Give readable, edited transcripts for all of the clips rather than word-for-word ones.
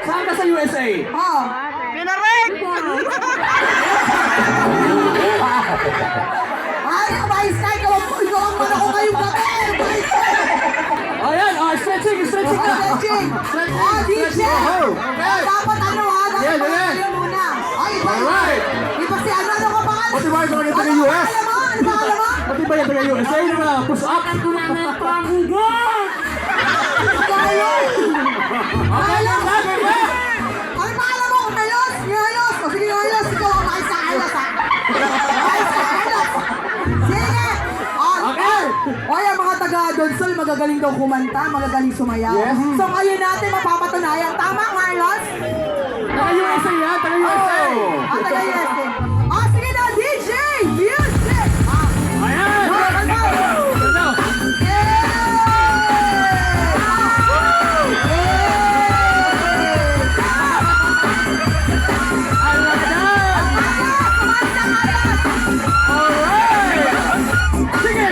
Saan ka sa USA? Pinarek! Ay, Vice Guy, ikaw ang mana ko ngayong gabi! Ayan, stretching na. Stretching! DJ! Dapat ano ha? Dapat ano muna. Ay, Alright. iba si ano ka pangalan? Pati ba yung mga taga US? Ano pangalan mo? Pati ba yung taga USA na push up? Ano pangalan mo? Carlos? Carlos! O sige, Carlos. Ikaw ang Vice sa Carlos ha? Vice sa Carlos! Sige! Okay! O yan mga taga-Donsol, magagaling daw kumanta, magagaling sumayaw. Yes. So ngayon natin mapapatunayan. Tama, Carlos? Taga USA yan, taga USA. Taga-USA. Sige na, DJ! Music! Ayan! Sige!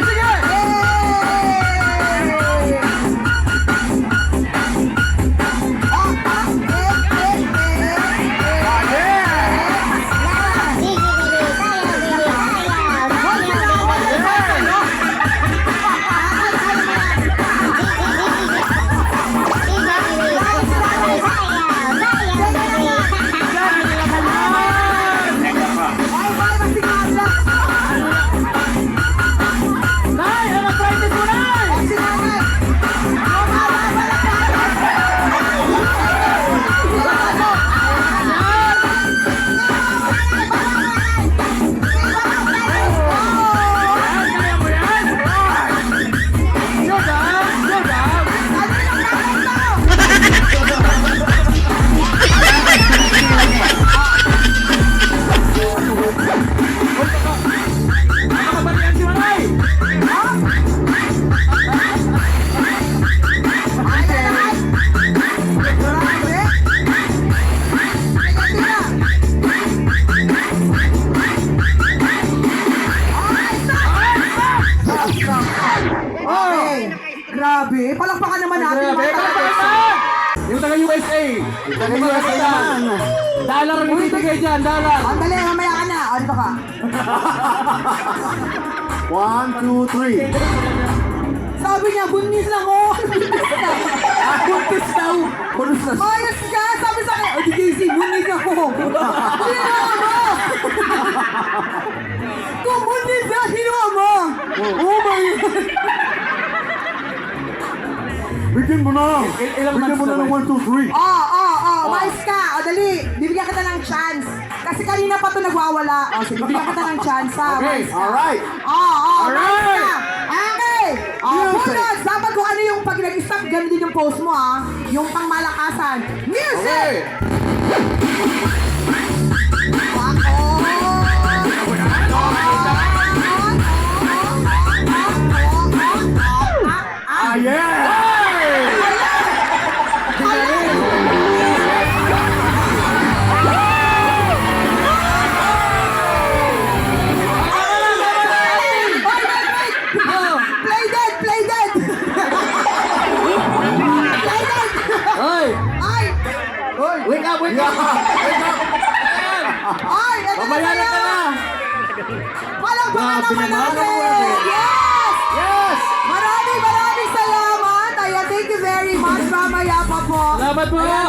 Nay! Ano practice mo, Nay? Kaya mo yan? Slow down! Nakabalian si Manay! Okay. Grabe. Palakpakan naman natin. Grabe, mga taga- kalakpakan! Yung taga USA! Taga USA yan! Dollar ang ibibigay dyan, dollar! Andali, mamaya ka na. O, dito ka. 1, 2, 3. Sabi niya, bunnis lang ako. Buntis daw! Buntis na. Ayos ka. Sabi sa akin, o di Casey, bunnis ako. Ginawa mo. Kung bunnis ka, ginawa mo. Oh my God. Bigyan mo na! Ilang Bigyan mo na ng 1, 2, 3. Mais ka. O, dali. Bibigyan kita ng chance. Kasi kanina pa ito nagwawala. O, sige, bibigyan kita ng chance, ha. Okay, Mais ka. Alright. Mais ka. Okay. Bonus. Dapat kung ano yung pag nag-stop, ganun din yung pose mo, ha. Yung pangmalakasan. Music! Ah, yeah! Play dead! Play dead! Play dead! Hoy! Ay! Wake up! Wake up! Wake up! Ay! Ito na Babayaran ka na! Palakpakan Grabe naman naman. natin! Yes! Yes! Maraming salamat! Ayan, thank you very much. Mamaya pa po. Salamat po! Ayan,